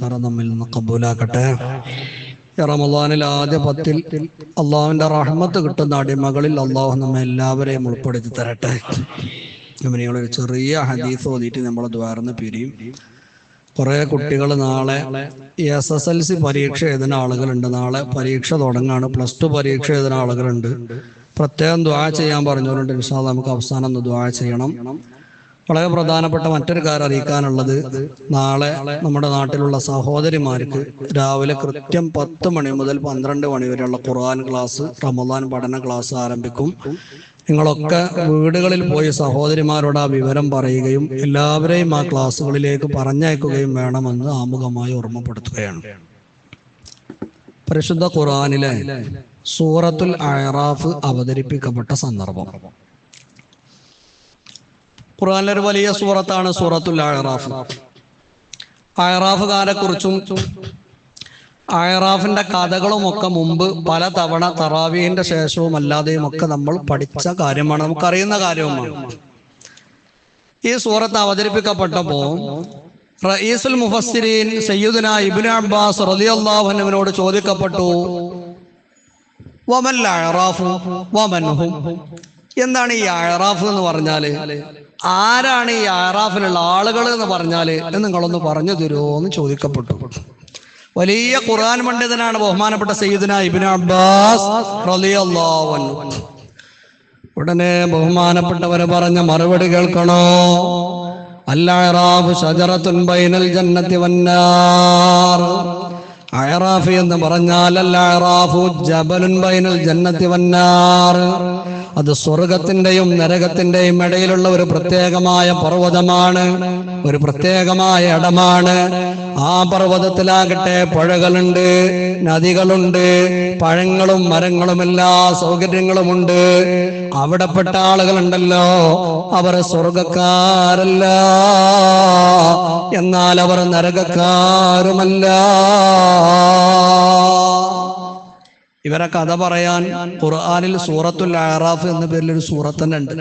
നിസ്കാരം നമ്മിൽ നിന്ന് കബൂലാക്കട്ടെ. റമളാനിൽ ആദ്യ 10 അള്ളാഹുവിന്റെ റഹ്മത്ത് കിട്ടുന്ന അടിമകളിൽ അള്ളാഹു നമ്മെ എല്ലാവരെയും ഉൾപ്പെടുത്തി തരട്ടെ. ഒരു ചെറിയ ഹദീസ് ഓതിയിട്ട് നമ്മൾ ദ്വാരന്ന് പിരിയും. കുറെ കുട്ടികൾ നാളെ SSLC പരീക്ഷ എഴുതുന്ന ആളുകളുണ്ട്. നാളെ പരീക്ഷ തുടങ്ങാണ്. +2 പരീക്ഷ എഴുതുന്ന ആളുകളുണ്ട്. പ്രത്യേകം ദുആ ചെയ്യാൻ പറഞ്ഞവരുണ്ട്. ഇൻഷാ അല്ലാഹ് നമുക്ക് അവസാനം ഒന്ന് ദുആ ചെയ്യണം. വളരെ പ്രധാനപ്പെട്ട മറ്റൊരു കാര്യം അറിയിക്കാനുള്ളത്, നാളെ നമ്മുടെ നാട്ടിലുള്ള സഹോദരിമാർക്ക് രാവിലെ കൃത്യം 10 മണി മുതൽ 12 മണി വരെയുള്ള ഖുർആൻ ക്ലാസ്, റമളാൻ പഠന ക്ലാസ് ആരംഭിക്കും. നിങ്ങളൊക്കെ വീടുകളിൽ പോയി സഹോദരിമാരോട് ആ വിവരം പറയുകയും എല്ലാവരെയും ആ ക്ലാസ്സുകളിലേക്ക് പറഞ്ഞയക്കുകയും വേണമെന്ന് ആമുഖമായി ഓർമ്മപ്പെടുത്തുകയാണ്. പരിശുദ്ധ ഖുർആനിലെ സൂറത്തുൽ അഅറാഫ് അവതരിപ്പിക്കപ്പെട്ട സന്ദർഭം. ഖുർആനിലൊരു വലിയ സൂറത്താണ് സൂറത്തുൽ അഅറാഫ്. അഅറാഫുകാരെ കുറിച്ചും അഅറാഫിന്റെ കഥകളും ഒക്കെ മുമ്പ് പല തവണ തറാവീഹിന്റെ ശേഷവും അല്ലാതെയും ഒക്കെ നമ്മൾ പഠിച്ച കാര്യമാണ്, നമുക്കറിയുന്ന കാര്യവുമാണ്. ഈ സൂറത്ത് അവതരിപ്പിക്കപ്പെട്ടപ്പോ റഈസുൽ മുഫസ്സിരീൻ സയ്യിദുനാ ഇബ്നു അബ്ബാസ് റളിയല്ലാഹു അൻഹുവിനോട് ചോദിക്കപ്പെട്ടു, വമൽ അഅറാഫു വമൻ ഹും, എന്താണ് ഈ അഅറാഫ് എന്ന് പറഞ്ഞാല്, ആരാണ് ഈ അഅറാഫിലുള്ള ആളുകൾ എന്ന് പറഞ്ഞാല് എന്ന് നിങ്ങളൊന്ന് പറഞ്ഞു തരുമോ എന്ന് ചോദിക്കപ്പെട്ടു. വലിയ ഖുർആൻ പണ്ഡിതനാണ് ബഹുമാനപ്പെട്ട സയ്യിദുനാ ഇബ്നു അബ്ബാസ് റളിയല്ലാഹു അൻഹു. ഉടനെ ബഹുമാനപ്പെട്ടവരെ പറഞ്ഞ മറുപടി കേൾക്കണോ? അൽ അഅറാഫു ശജറത്തുൻ ബൈനൽ ജന്നത്തി വന്നാർ. അഅറാഫ് എന്ന് പറഞ്ഞാൽ അൽ അഅറാഫു ജബലുൻ ബൈനൽ ജന്നത്തി വന്നാർ. അത് സ്വർഗത്തിന്റെയും നരകത്തിന്റെയും ഇടയിലുള്ള ഒരു പ്രത്യേകമായ പർവ്വതമാണ്, ഒരു പ്രത്യേകമായ ഇടമാണ്. ആ പർവ്വതത്തിലാകട്ടെ പുഴകളുണ്ട്, നദികളുണ്ട്, പഴങ്ങളും മരങ്ങളും എല്ലാ സൗകര്യങ്ങളുമുണ്ട്. അവിടെപ്പെട്ട ആളുകളുണ്ടല്ലോ, അവർ സ്വർഗക്കാരല്ല, എന്നാൽ അവർ നരകക്കാരുമല്ല. ഇവരെ കഥ പറയാൻ ഖുർആനിൽ സൂറത്തുൽ അഅറാഫ് എന്ന പേരിൽ ഒരു സൂറത്ത് തന്നെ ഉണ്ട്.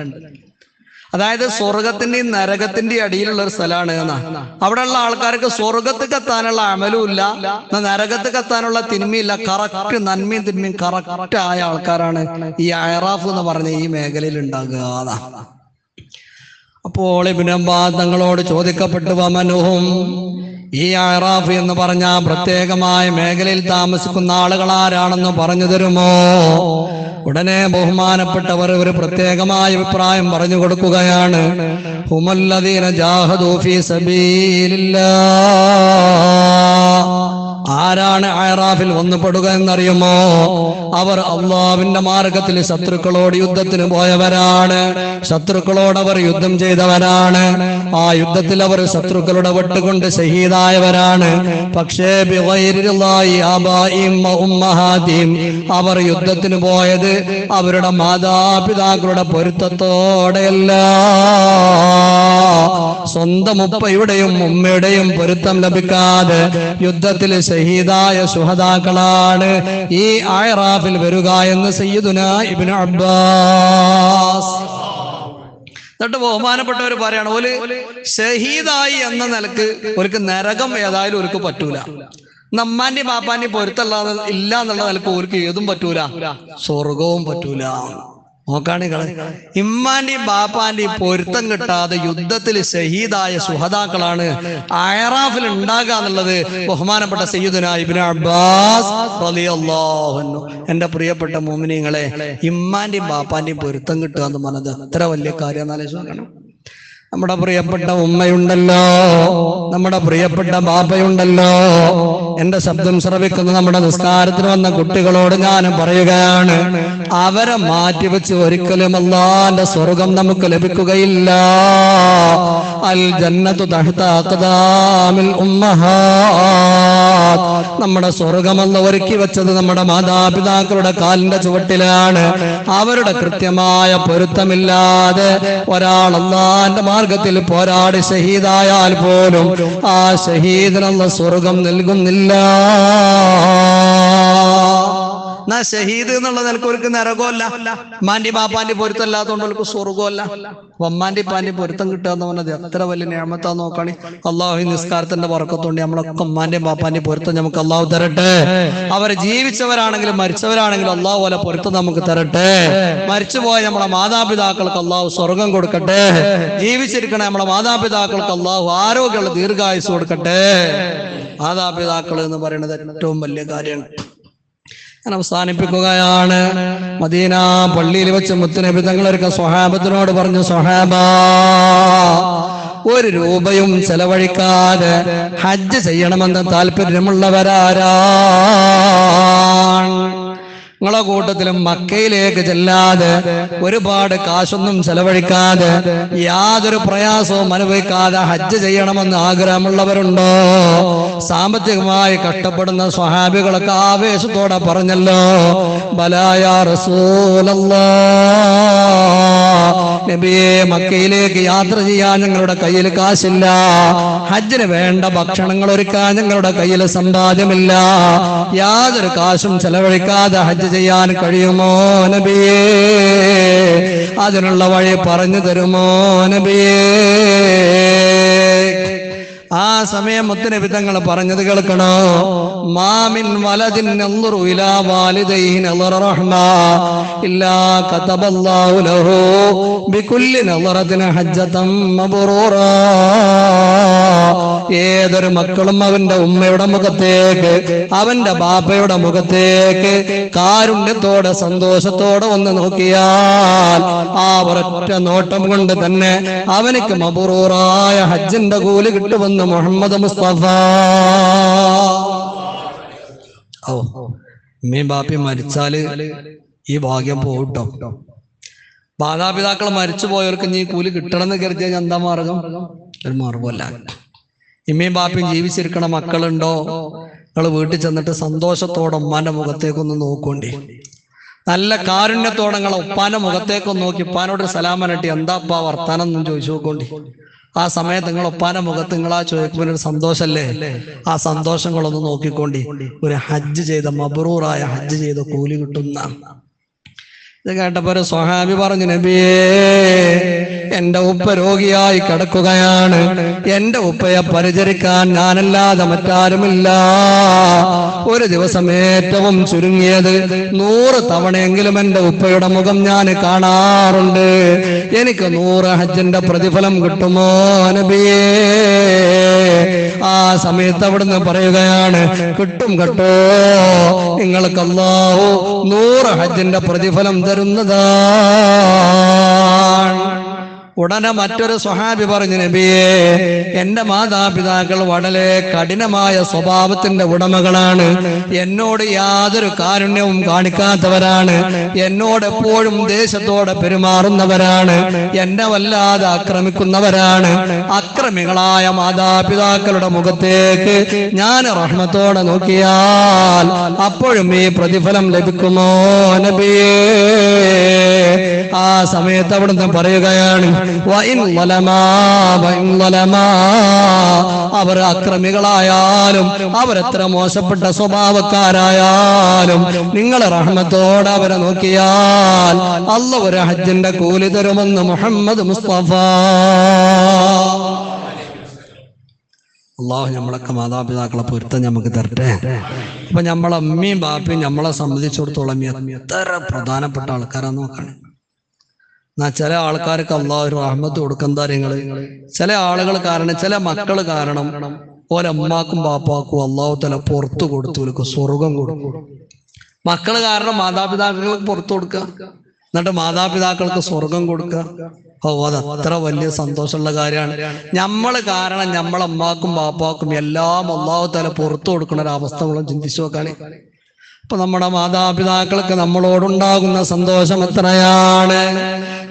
അതായത് സ്വർഗത്തിന്റെയും നരകത്തിന്റെയും അടിയിലുള്ള ഒരു സ്ഥലമാണ് എന്നാ. അവിടെയുള്ള ആൾക്കാർക്ക് സ്വർഗത്തേക്ക് എത്താനുള്ള അമലും ഇല്ല, നരകത്തേക്ക് എത്താനുള്ള തിന്മയില്ല. കറക്റ്റ് നന്മയും തിന്മയും കറക്റ്റ് ആയ ആൾക്കാരാണ് ഈ അഅറാഫ് എന്ന് പറഞ്ഞ ഈ മേഖലയിൽ ഉണ്ടാകുക. അപ്പോൾ ഇബ്നു അബ്ബാസ് തങ്ങളോട് ചോദിക്കപ്പെട്ടു, വമനുഹും, ഈ അഅറാഫ് എന്ന് പറഞ്ഞ പ്രത്യേകമായ മേഖലയിൽ താമസിക്കുന്ന ആളുകൾ ആരാണെന്ന് പറഞ്ഞു തരുമോ? ഉടനെ ബഹുമാനപ്പെട്ടവർ ഒരു പ്രത്യേകമായ അഭിപ്രായം പറഞ്ഞു കൊടുക്കുകയാണ്. ഹുമല്ലദീന ജാഹദൂ ഫീ സബീലില്ലാഹ്. ആരാണ് അഅറാഫിൽ വന്നുപെടുക എന്നറിയുമോ? അവർ അള്ളാഹുവിന്റെ മാർഗത്തിൽ ശത്രുക്കളോട് യുദ്ധത്തിന് പോയവരാണ്, ശത്രുക്കളോട് അവർ യുദ്ധം ചെയ്തവരാണ്. ആ യുദ്ധത്തിൽ അവർ ശത്രുക്കളുടെ വെട്ടുകൊണ്ട് ഷഹീദായവരാണ്. പക്ഷേ ബിഗൈരില്ലാഹി ആബാഇഹിം വ ഉമ്മഹാതിഹിം, അവർ യുദ്ധത്തിന് പോയത് അവരുടെ മാതാപിതാക്കളുടെ പൊരുത്തത്തോടെയല്ല. സ്വന്തം ഉപ്പയുടെയും ഉമ്മയുടെയും പൊരുത്തം ലഭിക്കാതെ യുദ്ധത്തിൽ ഷഹീദായ ശുഹദാക്കളാണ് ഈ അഅറാഫിൽ വരിക എന്ന് സയ്യിദുനാ ഇബ്നു അബ്ബാസ്. എന്നിട്ട് ബഹുമാനപ്പെട്ടവർ പറയാണ്, ഓല് ഷഹീദായി എന്ന നിലക്ക് ഓർക്ക് നരകം ഏതായാലും ഓർക്ക് പറ്റൂല, നമ്മാന്റെ പാപ്പാന്റെ പൊരുത്തല്ല ഇല്ല എന്നുള്ള നിലക്ക് ഓർക്ക് ഏതും പറ്റൂല, സ്വർഗവും പറ്റൂല. നോക്കാണികളെ, ഇമ്മാന്റെയും ബാപ്പാന്റെയും പൊരുത്തം കിട്ടാതെ യുദ്ധത്തിൽ ഷഹീദായ ശുഹദാക്കളാണ് അഅറാഫിൽ ഉണ്ടാകുക എന്നുള്ളത് ബഹുമാനപ്പെട്ട സയ്യിദുനാ ഇബ്നു അബ്ബാസ് റളിയല്ലാഹു അൻഹു. എന്റെ പ്രിയപ്പെട്ട മുഅ്മിനീങ്ങളെ, ഇമ്മാന്റെയും ബാപ്പാന്റെയും പൊരുത്തം കിട്ടുക എന്ന് പറഞ്ഞത് എത്ര വലിയ കാര്യം ആലോചിക്കണം. നമ്മുടെ പ്രിയപ്പെട്ട ഉമ്മയുണ്ടല്ലോ, നമ്മുടെ പ്രിയപ്പെട്ട ബാപ്പയുണ്ടല്ലോ. എന്റെ ശബ്ദം ശ്രവിക്കുന്ന നമ്മുടെ നിസ്കാരത്തിന് വന്ന കുട്ടികളോട് ഞാൻ പറയുകയാണ്, അവരെ മാറ്റിവെച്ച് ഒരിക്കലും അല്ലാഹുവിന്റെ സ്വർഗം നമുക്ക് ലഭിക്കുകയില്ല. അൽ ജന്നത്തു തഹ്ത അഖ്ദാമിൽ ഉമ്മഹാത്ത്. നമ്മുടെ സ്വർഗമെന്ന് ഒരുക്കി വെച്ചത് നമ്മുടെ മാതാപിതാക്കളുടെ കാലിന്റെ ചുവട്ടിലാണ്. അവരുടെ കൃത്യമായ പൊരുത്തമില്ലാതെ ഒരാൾ അല്ലാഹുവിന്റെ മാർഗത്തിൽ പോരാടി ഷഹീദായാൽ പോലും ആ ഷഹീദിനുള്ള സ്വർഗം നൽകുന്നില്ല. എന്നാ ഷഹീദ് എന്നുള്ള നിലക്ക് അവർക്ക് നരകമല്ല, ഉമ്മാന്റെ ബാപ്പാന്റെ പൊരുത്തല്ലാത്തതുകൊണ്ട് അവർക്ക് സ്വർഗമല്ല. ഉമ്മാന്റെ പാന്റെ പൊരുത്തം കിട്ടുക എന്ന് പറഞ്ഞത് എത്ര വലിയ നിഅമത്താ നോക്കണി. അള്ളാഹു നിസ്കാരത്തിന്റെ ബർക്കത്തുകൊണ്ട് നമ്മളൊക്കെ ഉമ്മാന്റെ ബാപ്പാന്റെ പൊരുത്തം നമുക്ക് അള്ളാഹു തരട്ടെ. അവർ ജീവിച്ചവരാണെങ്കിലും മരിച്ചവരാണെങ്കിലും അള്ളാഹു പോലെ പൊരുത്തം നമുക്ക് തരട്ടെ. മരിച്ചുപോയ നമ്മളെ മാതാപിതാക്കൾക്ക് അള്ളാഹു സ്വർഗം കൊടുക്കട്ടെ. ജീവിച്ചിരിക്കണ നമ്മളെ മാതാപിതാക്കൾക്ക് അള്ളാഹു ആരോഗ്യമുള്ള ദീർഘായുസ് കൊടുക്കട്ടെ. മാതാപിതാക്കൾ എന്ന് പറയുന്നത് ഏറ്റവും വലിയ കാര്യമാണ്. ഞാൻ അവസാനിപ്പിക്കുകയാണ്. മദീന പള്ളിയിൽ വെച്ച് മുത്തുനബി തങ്ങളൊക്കെ സ്വഹാബത്തിനോട് പറഞ്ഞു, സ്വഹാബാ, 1 രൂപയും ചെലവഴിക്കാതെ ഹജ്ജ് ചെയ്യണമെന്ന് താല്പര്യമുള്ളവരാരാ? നിങ്ങളെ കൂട്ടത്തിലും മക്കയിലേക്ക് ചെല്ലാതെ ഒരുപാട് കാശൊന്നും ചെലവഴിക്കാതെ യാതൊരു പ്രയാസവും അനുഭവിക്കാതെ ഹജ്ജ് ചെയ്യണമെന്ന് ആഗ്രഹമുള്ളവരുണ്ടോ? സാമ്പത്തികമായി കഷ്ടപ്പെടുന്ന സ്വഹാബികളൊക്കെ ആവേശത്തോടെ പറഞ്ഞല്ലോ, ബലാ യാ റസൂലല്ലാഹ്, നബിയെ, മക്കയിലേക്ക് യാത്ര ചെയ്യാൻ ഞങ്ങളുടെ കയ്യിൽ കാശില്ല, ഹജ്ജിന് വേണ്ട ഭക്ഷണങ്ങൾ ഒരുക്കാൻ ഞങ്ങളുടെ കയ്യിൽ സമ്പാദ്യമില്ല, യാതൊരു കാശും ചെലവഴിക്കാതെ ഹജ്ജ് ചെയ്യാൻ കഴിയുമോ നബിയേ? അതിനുള്ള വഴി പറഞ്ഞു തരുമോ നബിയേ? ആ സമയം മുത്തുനബി തങ്ങൾ പറഞ്ഞത് കേൾക്കണോ? മാമിൻ വലദിൻ നൻദുറു ഇലാ വാലിദൈഹി നളറ റഹ്മ ഇല്ലാ കതബല്ലാഹു ലഹു ബികുല്ലി നളറത്തിൻ ഹജ്ജതൻ മബ്റൂറാ. ഏതൊരു മക്കളും അവന്റെ ഉമ്മയുടെ മുഖത്തേക്ക്, അവന്റെ ബാപ്പയുടെ മുഖത്തേക്ക് കാരുണ്യത്തോടെ സന്തോഷത്തോടെ ഒന്ന് നോക്കിയാൽ ആ ഒരൊറ്റ നോട്ടം കൊണ്ട് തന്നെ അവനിക്ക് മബ്റൂറായ ഹജ്ജിന്റെ കൂലി കിട്ടുമെന്ന് മുഹമ്മദ് മുസ്തഫ. ഓ, ഉമ്മയും ബാപ്പയും മരിച്ചാല് ഈ ഭാഗ്യം പോകട്ടോ. മാതാപിതാക്കൾ മരിച്ചു പോയവർക്ക് നീ കൂലി കിട്ടണമെന്ന് കരുതിയാൽ എന്താ മാർഗം? ഒരു മാർഗമല്ല. ഇമ്മയും ബാപ്പയും ജീവിച്ചിരിക്കണ മക്കളുണ്ടോ? നിങ്ങൾ വീട്ടിൽ ചെന്നിട്ട് സന്തോഷത്തോടെ ഉമ്മാന്റെ മുഖത്തേക്കൊന്ന് നോക്കോണ്ടി. നല്ല കാരുണ്യത്തോടെ നിങ്ങളെ ഉപ്പാന്റെ മുഖത്തേക്കൊന്ന് നോക്കി ഉപ്പാനോട് സലാമനട്ടി എന്താപ്പാ വർത്താനം എന്ന് ചോദിച്ചു നോക്കോണ്ടി. ആ സമയത്ത് നിങ്ങൾ ഉപ്പാന്റെ മുഖത്ത് നിങ്ങളാ ചോദിക്കുമ്പോൾ ഒരു സന്തോഷല്ലേ? ആ സന്തോഷങ്ങളൊന്ന് നോക്കിക്കൊണ്ടി. ഒരു ഹജ്ജ് ചെയ്ത, മബ്റൂറായ ഹജ്ജ് ചെയ്ത കൂലി കിട്ടുന്ന. ഇത് കേട്ടപ്പോ ഒരു സ്വഹാബി പറഞ്ഞു, നബിയേ, എന്റെ ഉപ്പ രോഗിയായി കിടക്കുകയാണ്, എന്റെ ഉപ്പയെ പരിചരിക്കാൻ ഞാനല്ലാതെ മറ്റാരുമില്ല. ഒരു ദിവസം ഏറ്റവും ചുരുങ്ങിയത് 100 തവണയെങ്കിലും എന്റെ ഉപ്പയുടെ മുഖം ഞാൻ കാണാറുണ്ട്. എനിക്ക് 100 ഹജ്ജിന്റെ പ്രതിഫലം കിട്ടുമോ നബിയേ? ആ സമയത്ത് അവിടുന്ന് പറയുകയാണ്, കിട്ടും കേട്ടോ, നിങ്ങൾക്ക് അല്ലാഹു 100 ഹജ്ജിന്റെ പ്രതിഫലം തരുന്നതാണ്. ഉടനെ മറ്റൊരു സ്വഹാബി പറഞ്ഞു, നബിയേ, എന്റെ മാതാപിതാക്കൾ വളരെ കഠിനമായ സ്വഭാവത്തിന്റെ ഉടമകളാണ്, എന്നോട് യാതൊരു കാരുണ്യവും കാണിക്കാത്തവരാണ്, എന്നോട് എപ്പോഴും ദേശത്തോടെ പെരുമാറുന്നവരാണ്, എന്നെ വല്ലാതെ ആക്രമിക്കുന്നവരാണ്. അക്രമികളായ മാതാപിതാക്കളുടെ മുഖത്തേക്ക് ഞാൻ റഹ്മത്തോടെ നോക്കിയാൽ അപ്പോഴും ഈ പ്രതിഫലം ലഭിക്കുമോ നബിയേ? ആ സമയത്ത് അവിടുന്ന് പറയുകയാണ്, അവർ അക്രമികളായാലും അവരെത്ര മോശപ്പെട്ട സ്വഭാവക്കാരായാലും നിങ്ങൾ റഹ്മത്തോടെ അവരെ നോക്കിയാൽ അല്ലാഹു ഒരു ഹജ്ജിന്റെ കൂലി തരുമെന്ന് മുഹമ്മദ് മുസ്തഫ. അള്ളാഹു നമ്മളൊക്കെ മാതാപിതാക്കളെ പൊരുത്തം നമുക്ക് തരട്ടെ. അപ്പൊ നമ്മളെ അമ്മയും ബാപ്പയും നമ്മളെ സംബന്ധിച്ചിടത്തോളം എത്ര പ്രധാനപ്പെട്ട ആൾക്കാരാന്ന് നോക്കണം. എന്നാ ചില ആൾക്കാർക്ക് അള്ളാഹു ഒരു റഹ്മത്ത് കൊടുക്കുന്ന നിങ്ങള്, ചില ആളുകൾ കാരണം, ചില മക്കൾ കാരണം ഓരമ്മാക്കും ബാപ്പാക്കും അള്ളാഹു തല പുറത്തു കൊടുത്തു സ്വർഗം കൊടുക്കും. മക്കള് കാരണം മാതാപിതാക്കൾക്ക് പുറത്തു കൊടുക്കുക, എന്നിട്ട് മാതാപിതാക്കൾക്ക് സ്വർഗം കൊടുക്കുക. ഓ, അത് അത്ര വലിയ സന്തോഷമുള്ള കാര്യമാണ്. നമ്മള് കാരണം നമ്മളമ്മാക്കും ബാപ്പാക്കും എല്ലാം അള്ളാഹു തല പുറത്തു കൊടുക്കുന്ന ഒരു അവസ്ഥ നമ്മൾ ചിന്തിച്ചു നോക്കാണ്. അപ്പൊ നമ്മുടെ മാതാപിതാക്കൾക്ക് നമ്മളോടുണ്ടാകുന്ന സന്തോഷം എത്രയാണ്?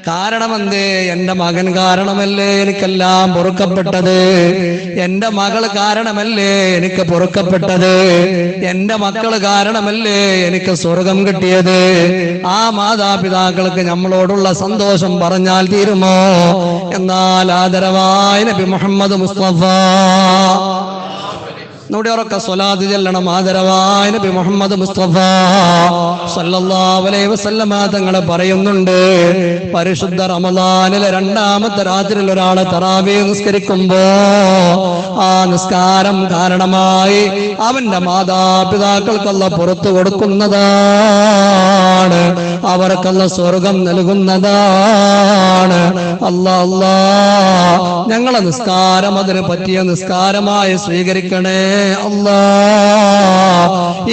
കാരണം എന്തേ? എന്റെ മകൻ കാരണമല്ലേ എനിക്കെല്ലാം പൊറുക്കപ്പെട്ടത്, എന്റെ മകൾ കാരണമല്ലേ എനിക്ക് പൊറുക്കപ്പെട്ടത്, എന്റെ മക്കൾ കാരണമല്ലേ എനിക്ക് സ്വർഗം കിട്ടിയത്. ആ മാതാപിതാക്കൾക്ക് നമ്മളോടുള്ള സന്തോഷം പറഞ്ഞാൽ തീരുമോ? എന്നാൽ ആദരവായ നബി മുഹമ്മദ് മുസ്തഫ നമ്മുടെ ഉറക്ക സ്വലാത്ത് ചെല്ലണം. ആദരവായ നബി മുഹമ്മദ് മുസ്തഫ സല്ലല്ലാഹു അലൈഹി വസല്ലമ തങ്ങൾ പറയുന്നുണ്ട്, പരിശുദ്ധ റമദാനിലെ രണ്ടാമത്തെ രാത്രിയിൽ ഒരാളെ തറാവീഹ് നിസ്കരിക്കുമ്പോ ആ നിസ്കാരം കാരണമായി അവന്റെ മാതാപിതാക്കൾക്കുള്ള പുറത്തു കൊടുക്കുന്നതാണ്, അവർക്കുള്ള സ്വർഗം നൽകുന്നതാണ്. അല്ലാ ഞങ്ങളെ നിസ്കാരം അതിന് പറ്റിയ നിസ്കാരമായി സ്വീകരിക്കണേ അല്ലാ.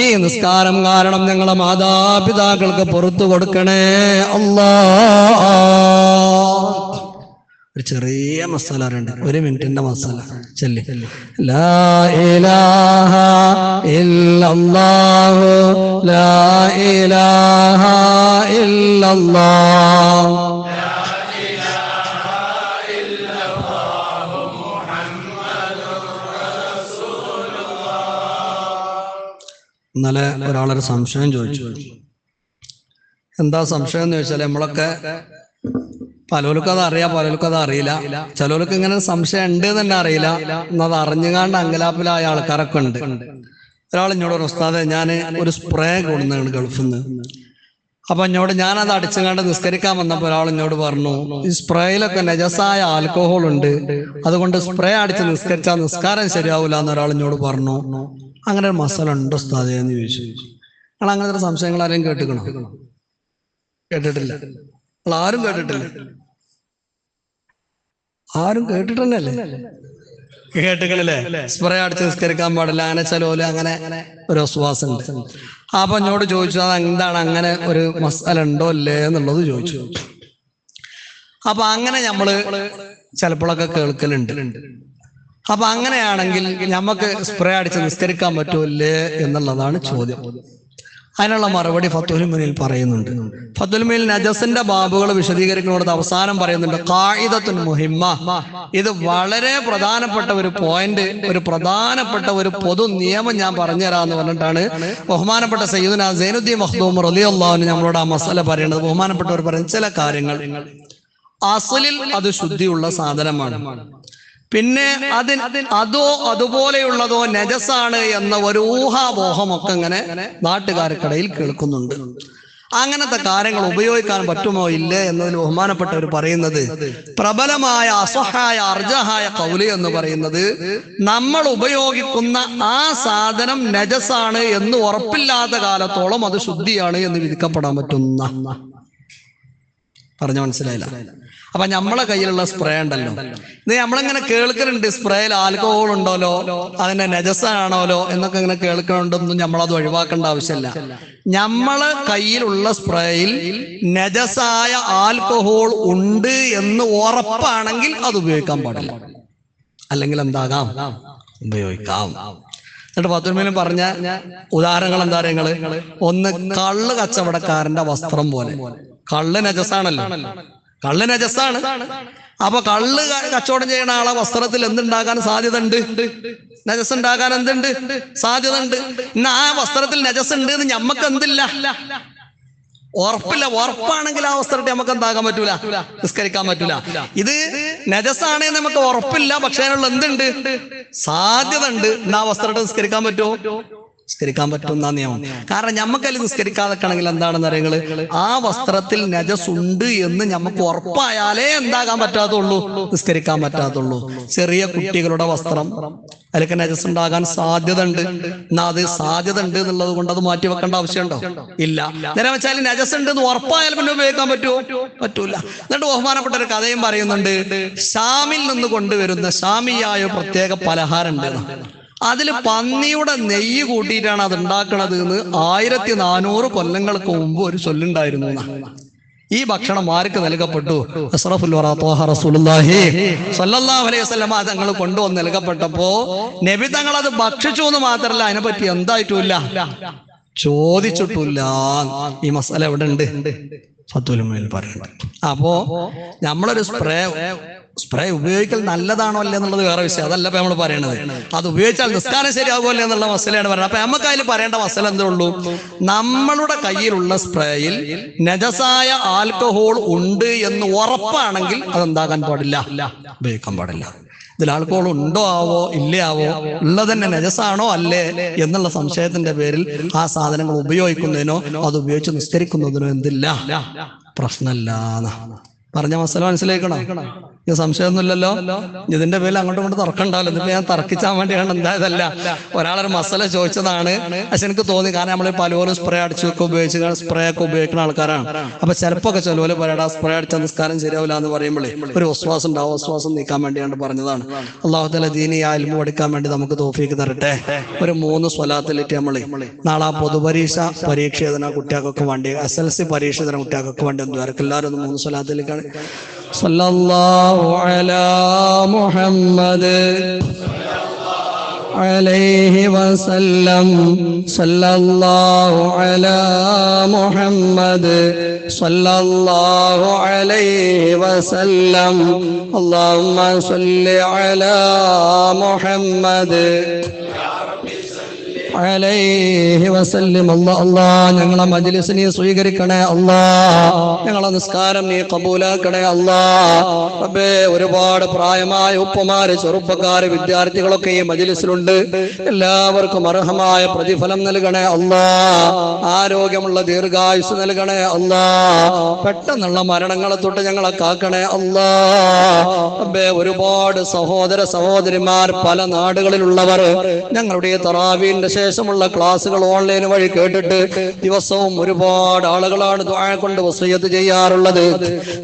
ഈ നിസ്കാരം കാരണം ഞങ്ങളെ മാതാപിതാക്കൾക്ക് പുറത്തു കൊടുക്കണേ അല്ലാ. ഒരു ചെറിയ മസാല ഉണ്ട്, 1 മിനിറ്റിന്റെ മസാല ചൊല്ലി. ലാ ഇലാഹ ഇല്ലല്ലാഹു ലാ ഇലാഹ ഇല്ലല്ലാഹ് ഇന്നലെ ഒരാളൊരു സംശയം ചോദിച്ചു. എന്താ സംശയം എന്ന് ചോദിച്ചാൽ, നമ്മളൊക്കെ പലർക്കും അത് അറിയാം, പലർക്കും അത് അറിയില്ല. ചിലർക്ക് ഇങ്ങനെ സംശയം ഉണ്ട് തന്നെ അറിയില്ല, എന്നത് അറിഞ്ഞുകാണ്ട് അങ്കലാപ്പിലായ ആൾക്കാരൊക്കെ ഉണ്ട്. ഒരാൾ എന്നോട് പറഞ്ഞു, ഉസ്താദേ ഞാൻ ഒരു സ്പ്രേ കൊടുക്കുന്നതാണ് ഗൾഫിൽ നിന്ന്. അപ്പൊ എന്നോട് ഞാനത് അടിച്ചുകാണ്ട് നിസ്കരിക്കാൻ വന്നപ്പോൾ ഒരാൾ എന്നോട് പറഞ്ഞു, ഈ സ്പ്രേയിലൊക്കെ നജസായ ആൽക്കഹോൾ ഉണ്ട്, അതുകൊണ്ട് സ്പ്രേ അടിച്ച് നിസ്കരിച്ചാൽ നിസ്കാരം ശരിയാവൂല എന്ന് ഒരാൾ എന്നോട് പറഞ്ഞു. അങ്ങനെ ഒരു മസാല ഉണ്ടോ ഉസ്താദേ എന്ന് ചോദിച്ചു. നിങ്ങൾ അങ്ങനത്തെ ഒരു സംശയങ്ങൾ ആരെയും കേട്ടിക്കണോ? കേട്ടിട്ടില്ല. നിങ്ങൾ ആരും കേട്ടിട്ടില്ല. ആരും കേട്ടിട്ടല്ലേ? കേട്ടുകളില്ലേ? സ്പ്രേ അടിച്ച് നിസ്കരിക്കാൻ പാടില്ല, അങ്ങനെ ചിലവര് അങ്ങനെ ഒരു വിശ്വാസം ഉണ്ട്. അപ്പൊ എന്നോട് ചോദിച്ചു, അത് എന്താണ് അങ്ങനെ ഒരു മസാല ഉണ്ടോ അല്ലേ എന്നുള്ളത് ചോദിച്ചു. അപ്പൊ അങ്ങനെ നമ്മള് ചിലപ്പോഴൊക്കെ കേൾക്കലുണ്ട്. അപ്പൊ അങ്ങനെയാണെങ്കിൽ നമുക്ക് സ്പ്രേ അടിച്ച് നിസ്കരിക്കാൻ പറ്റൂല്ലേ എന്നുള്ളതാണ് ചോദ്യം. അതിനുള്ള മറുപടി ഫത്ഹുൽ മുനീൽ പറയുന്നുണ്ട്. ഫത്ഹുൽ മുനീൽ നജസിന്റെ ബാബുകൾ വിശദീകരിക്കുന്നതോട് അവസാനം പറയുന്നുണ്ട്, ഖായിദത്തുൻ മുഹിമ്മ. ഇത് വളരെ പ്രധാനപ്പെട്ട ഒരു പോയിന്റ്, ഒരു പ്രധാനപ്പെട്ട ഒരു പൊതു നിയമം ഞാൻ പറഞ്ഞുതരാന്ന് പറഞ്ഞിട്ടാണ് ബഹുമാനപ്പെട്ട സയ്യിദുനാ സൈനുദ്ദീൻ മഖ്ദൂം റളിയല്ലാഹു അൻഹു നമ്മളോട് ആ മസല പറയുന്നത്. ബഹുമാനപ്പെട്ടവർ പറയുന്ന ചില കാര്യങ്ങൾ, അസ്ലിൽ അത് ശുദ്ധിയുള്ള സാധനമാണ്, പിന്നെ അതുപോലെയുള്ളതോ നജസാണ് എന്ന ഒരു ഊഹാപോഹമൊക്കെ ഇങ്ങനെ നാട്ടുകാർക്കിടയിൽ കേൾക്കുന്നുണ്ട്. അങ്ങനത്തെ കാര്യങ്ങൾ ഉപയോഗിക്കാൻ പറ്റുമോ ഇല്ലേ എന്നതിൽ ബഹുമാനപ്പെട്ടവർ പറയുന്നത്, പ്രബലമായ അസ്വഹായ അർജഹായ ഖൗലി എന്ന് പറയുന്നത്, നമ്മൾ ഉപയോഗിക്കുന്ന ആ സാധനം നജസാണ് എന്ന് ഉറപ്പില്ലാത്ത കാലത്തോളം അത് ശുദ്ധിയാണ് എന്ന് വിധിക്കപ്പെടാൻ പറ്റുന്ന. പറഞ്ഞു മനസ്സിലായില്ല? അപ്പൊ നമ്മളെ കയ്യിലുള്ള സ്പ്രേ ഉണ്ടല്ലോ, ഇത് നമ്മളിങ്ങനെ കേൾക്കുന്നുണ്ട്, സ്പ്രേയിൽ ആൽക്കഹോൾ ഉണ്ടോലോ, അതിന്റെ നജസാണോലോ എന്നൊക്കെ ഇങ്ങനെ കേൾക്കണുണ്ടെന്നും നമ്മളത് ഒഴിവാക്കേണ്ട ആവശ്യമില്ല. നമ്മളെ കയ്യിലുള്ള സ്പ്രേയിൽ നജസായ ആൽക്കഹോൾ ഉണ്ട് എന്ന് ഉറപ്പാണെങ്കിൽ അത് ഉപയോഗിക്കാൻ പാടില്ല. അല്ലെങ്കിൽ എന്താകാം? ഉപയോഗിക്കാം. എന്നിട്ട് ഫത്ഹുൽ പറഞ്ഞ ഉദാഹരണങ്ങൾ എന്താ നിങ്ങള്? ഒന്ന്, കള്ള് കച്ചവടക്കാരന്റെ വസ്ത്രം പോലെ. കള്ള് നജസാണല്ലോ, കള്ള് നജസാണ്. അപ്പൊ കള്ള് കച്ചവടം ചെയ്യുന്ന ആളെ വസ്ത്രത്തിൽ എന്തുണ്ടാകാൻ സാധ്യത ഉണ്ട്? നജസ് ഉണ്ടാകാൻ എന്തുണ്ട്? സാധ്യത ഉണ്ട്. ഇന്ന് ആ വസ്ത്രത്തിൽ നജസ് ഉണ്ട് എന്ന് ഞമ്മക്ക് എന്തില്ല? ഉറപ്പില്ല. ഉറപ്പാണെങ്കിൽ ആ വസ്ത്രത്തെ നമുക്ക് എന്താകാൻ പറ്റൂല? നിസ്കരിക്കാൻ പറ്റൂല. ഇത് നജസാണെന്ന് നമുക്ക് ഉറപ്പില്ല, പക്ഷെ അതിനുള്ള എന്തുണ്ട്? സാധ്യത ഉണ്ട്. ഇന്ന് ആ വസ്ത്രത്തെ നിസ്കരിക്കാൻ പറ്റുമോ? നിസ്കരിക്കാൻ പറ്റുന്ന നിയമം. കാരണം ഞമ്മക്കതിൽ നിസ്കരിക്കാതെക്കണമെങ്കിൽ എന്താണെന്ന് അറിയങ്ങള്, ആ വസ്ത്രത്തിൽ നജസ് ഉണ്ട് എന്ന് ഞമ്മക്ക് ഉറപ്പായാലേ എന്താകാൻ പറ്റാത്തുള്ളൂ? നിസ്കരിക്കാൻ പറ്റാത്തുള്ളൂ. ചെറിയ കുട്ടികളുടെ വസ്ത്രം, അതിലൊക്കെ നജസ് ഉണ്ടാകാൻ സാധ്യത ഉണ്ട്. എന്നാ അത് സാധ്യത ഉണ്ട് എന്നുള്ളത് കൊണ്ട് അത് മാറ്റി വെക്കേണ്ട ആവശ്യമുണ്ടോ? ഇല്ല. നേരെ വെച്ചാൽ നജസ് ഉണ്ട് എന്ന് ഉറപ്പായാൽ പിന്നെ ഉപയോഗിക്കാൻ പറ്റുമോ? പറ്റൂല. എന്നിട്ട് ബഹുമാനപ്പെട്ട ഒരു കഥയും പറയുന്നുണ്ട്. ഷാമിൽ നിന്ന് കൊണ്ടുവരുന്ന ഷാമിയായ പ്രത്യേക പലഹാരം ഉണ്ട്, അതിൽ പന്നിയുടെ നെയ്യ് കൂട്ടിയിട്ടാണ് അത് ഉണ്ടാക്കണത് എന്ന് 1400 കൊല്ലങ്ങൾക്ക് മുമ്പ് ഒരു ചൊല്ലുണ്ടായിരുന്നു. ഈ ഭക്ഷണം ആർക്ക് നൽകപ്പെട്ടു? അസ്റഫുൽ വറാ ത്വാഹ റസൂലുള്ളാഹി സ്വല്ലല്ലാഹു അലൈഹി വസല്ലം തങ്ങൾ കൊണ്ടുവന്ന് നൽകപ്പെട്ടപ്പോ നബി തങ്ങൾ അത് ഭക്ഷിച്ചു എന്ന് മാത്രമല്ല, അതിനെപ്പറ്റി എന്തായിട്ടുമില്ല ചോദിച്ചിട്ടില്ല. ഈ മസാല എവിടെ ഉണ്ട്? ഫത്ഹുൽ മുനീൽ പറയുന്നുണ്ട്. അപ്പോ നമ്മളൊരു സ്പ്രേ സ്പ്രേ ഉപയോഗിക്കൽ നല്ലതാണോ അല്ലേ എന്നുള്ളത് വേറെ വിഷയം, അതല്ല ഇപ്പൊ നമ്മൾ പറയണത്. അത് ഉപയോഗിച്ചാൽ നിസ്കാരം ശരിയാകുമോ അല്ലേ എന്നുള്ള മസലയാണ് പറയുന്നത്. അപ്പൊ നമുക്ക് അതിൽ പറയേണ്ട മസല എന്തേ ഉള്ളൂ? നമ്മളുടെ കയ്യിലുള്ള സ്പ്രേയിൽ നജസായ ആൽക്കഹോൾ ഉണ്ട് എന്ന് ഉറപ്പാണെങ്കിൽ അതെന്താകാൻ പാടില്ല, ഉപയോഗിക്കാൻ പാടില്ല. ഇതിൽ ആൽക്കഹോൾ ഉണ്ടോ ആവോ ഇല്ലേ ആവോ, ഉള്ളത് തന്നെ നജസാണോ അല്ലേ എന്നുള്ള സംശയത്തിന്റെ പേരിൽ ആ സാധനങ്ങൾ ഉപയോഗിക്കുന്നതിനോ അത് ഉപയോഗിച്ച് നിസ്കരിക്കുന്നതിനോ എന്തില്ല, പ്രശ്നമില്ല. പറഞ്ഞ മസല മനസ്സിലാക്കണം. ഇത് സംശയമൊന്നുമില്ലല്ലോ. ഇതിന്റെ പേരിൽ അങ്ങോട്ടും ഇങ്ങോട്ട് തർക്കമുണ്ടാവില്ല. എന്നിട്ട് ഞാൻ തർക്കിച്ചാൻ വേണ്ടിയാണ് എന്തായതല്ല. ഒരാളൊരു മസല ചോദിച്ചതാണ്. പക്ഷെ എനിക്ക് തോന്നി, കാരണം നമ്മൾ പലരും സ്പ്രേ അടിച്ചൊക്കെ ഉപയോഗിച്ച് സ്പ്രേ ഒക്കെ ഉപയോഗിക്കുന്ന ആൾക്കാരാണ്. അപ്പൊ ചിലപ്പോ ഒക്കെ ചിലവര് പറയടാ സ്പ്രേ അടിച്ച നിസ്കാരം ശരിയാവില്ല എന്ന് പറയുമ്പോഴേ ഒരു വിശ്വാസം ഉണ്ടാവും. വിശ്വാസം നീക്കാൻ വേണ്ടിയാണ് പറഞ്ഞതാണ്. അള്ളാഹു തആല ദീനി ഇൽമു പഠിക്കാൻ വേണ്ടി നമുക്ക് തൗഫീഖ് തരട്ടെ. ഒരു 3 സ്വലാത്തിലിട്ട് നമ്മള് നാളെ പരീക്ഷ എഴുതുന്ന കുട്ടികൾക്കൊക്കെ വേണ്ടി, SLC പരീക്ഷ എഴുതുന്ന കുട്ടികൾക്കൊക്കെ വേണ്ടി എല്ലാവരും 3 സ്വലാത്തിലേക്കാണ്. സല്ലല്ലാഹു അലാ മുഹമ്മദ് അലൈഹി വസല്ലം. സല്ലല്ലാഹു അലാ മുഹമ്മദ് സല്ലല്ലാഹു അലൈഹി വസല്ലം. അല്ലാഹുമ്മ സ്വല്ലി അലാ മുഹമ്മദ് അലൈഹി വസല്ലം. അല്ലാഹ് ഞങ്ങളെ മജ്ലിസിനെ സ്വീകരിക്കണേ അല്ലാഹ്. ഞങ്ങളെ നിസ്കാരം നീ കബൂലാക്കണേ അല്ലാഹ്. റബ്ബേ, ഒരുപാട് പ്രായമായ ഉപ്പമാര്, ചെറുപ്പക്കാര്, വിദ്യാർത്ഥികളൊക്കെ ഈ മജ്ലിസിലുണ്ട്. എല്ലാവർക്കും അർഹമായ പ്രതിഫലം നൽകണേ അല്ലാഹ്. ആരോഗ്യമുള്ള ദീർഘായുസ് നൽകണേ അല്ലാഹ്. പെട്ടെന്നുള്ള മരണങ്ങളെ തൊട്ട് ഞങ്ങളെ കാക്കണേ അല്ലാഹ്. റബ്ബേ, ഒരുപാട് സഹോദര സഹോദരിമാർ പല നാടുകളിലുള്ളവർ ഞങ്ങളുടെ തറാവീന്റെ ശേഷമുള്ള ക്ലാസുകൾ ഓൺലൈൻ വഴി കേട്ടിട്ട് ദിവസവും ഒരുപാട് ആളുകളാണ് ദുആ കൊണ്ട് വസിയത്ത് ചെയ്യാറുള്ളത്.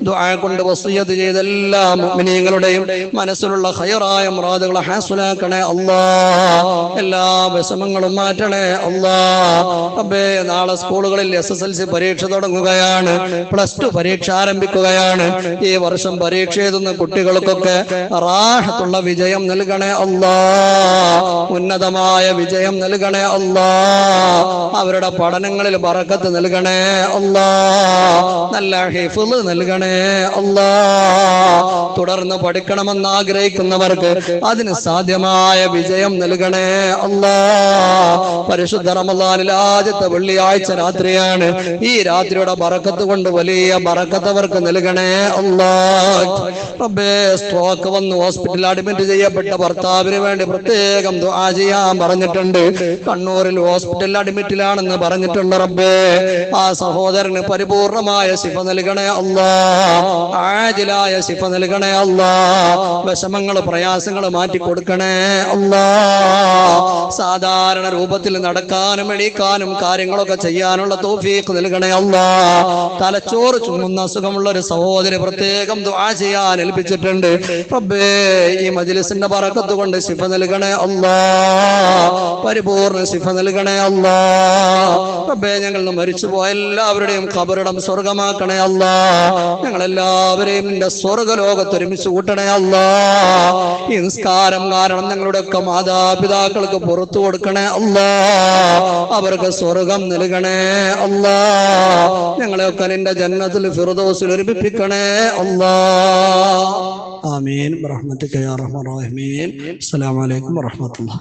ദുആ കൊണ്ട് വസിയത്ത് ചെയ്ത എല്ലാ മുഅ്മിനീങ്ങളുടെയും മനസ്സിലുള്ള ഖൈറായ മുറാദുകളെ ഹാസിലാക്കണേ അല്ലാഹ്. എല്ലാ വിഷമങ്ങളും മാറ്റണേ അല്ലാഹ്. റബ്ബേ, നാളെ സ്കൂളുകളിൽ SSLC പരീക്ഷ തുടങ്ങുകയാണ്, +2 പരീക്ഷ ആരംഭിക്കുകയാണ്. ഈ വർഷം പരീക്ഷ എഴുതുന്ന കുട്ടികൾക്കൊക്കെ റാഹത്തുള്ള വിജയം നൽകണേ അല്ലാഹ്. ഉന്നതമായ വിജയം നൽകണേ അല്ലാഹ്. അവരുടെ പഠനങ്ങളിൽ ബറക്കത്ത് നൽകണേ അല്ലാഹ്. നല്ല ഹിഫ്ള് നൽകണേ അല്ലാഹ്. തുടർന്ന് പഠിക്കണമെന്ന് ആഗ്രഹിക്കുന്നവർക്ക് അതിന് സാധ്യമായ വിജയം നൽകണേ അല്ലാഹ്. പരിശുദ്ധ റമളാനിലെ ആദ്യത്തെ വെള്ളിയാഴ്ച രാത്രിയാണ്. ഈ രാത്രിയുടെ ബറക്കത്ത് കൊണ്ട് വലിയ ബറക്കത്ത് അവർക്ക് നൽകണേ അല്ലാഹ്. റബ്ബേ, സ്ട്രോക്ക് വന്ന് ഹോസ്പിറ്റലിൽ അഡ്മിറ്റ് ചെയ്യപ്പെട്ട ഭർത്താവിന് വേണ്ടി പ്രത്യേകം ദുആ ചെയ്യാൻ പറഞ്ഞിട്ടുണ്ട്. കണ്ണൂരിൽ ഹോസ്പിറ്റലിൽ അഡ്മിറ്റിലാണെന്ന് പറഞ്ഞിട്ടുണ്ട്. റബ്ബേ, ആ സഹോദരന് പരിപൂർണമായ ശിഫ നൽകണേ അല്ലാഹ്. ആജിലായ ശിഫ നൽകണേ അല്ലാഹ്. വിഷമങ്ങൾ പ്രയാസങ്ങൾ മാറ്റി കൊടുക്കണേ അല്ലാഹ്. സാധാരണ രൂപത്തിൽ നടക്കാനും എണീക്കാനും കാര്യങ്ങളൊക്കെ ചെയ്യാനുള്ള തൗഫീഖ് നൽകണേ അല്ലാഹ്. തലച്ചോറ് ചുമന്ന അസുഖമുള്ള ഒരു സഹോദരി പ്രത്യേകം ദുആ ചെയ്യാൻ ഏൽപ്പിച്ചിട്ടുണ്ട്. റബ്ബേ, ഈ മജ്ലിസിന്റെ ബറക്കത്ത് കൊണ്ട് ശിഫ നൽകണേ അല്ലാഹ്. പരിപൂർണ്ണ ശിഫ നൽകണേ അല്ലാഹ്. റബ്ബേ, ഞങ്ങൾ മരിച്ചുപോയ എല്ലാവരുടെയും ഖബറിടം സ്വർഗമാക്കണേ അല്ലാഹ്. ഞങ്ങളെല്ലാവരെയും നിന്റെ സ്വർഗലോകത്ത് ഒരുമിച്ച് കൂട്ടണേ അല്ലാഹ്. ഈ നിസ്കാരം കാരണം ഞങ്ങളുടെ ഒക്കെ മാതാപിതാക്കൾക്ക് പുറത്തു കൊടുക്കണേ അല്ലാഹ്. അവർക്ക് സ്വർഗം നൽകണേ അല്ലാഹ്. ഞങ്ങളെയൊക്കെ നിന്റെ ജന്നത്തുൽ ഫിർദൗസിൽ ഒരുമിപ്പിക്കണേ അല്ലാഹ്. ആമീൻ ബിറഹ്മതിക യാ അർഹമർ റഹീമീൻ. അസ്സലാമു അലൈക്കും വറഹ്മത്തുള്ളാഹി.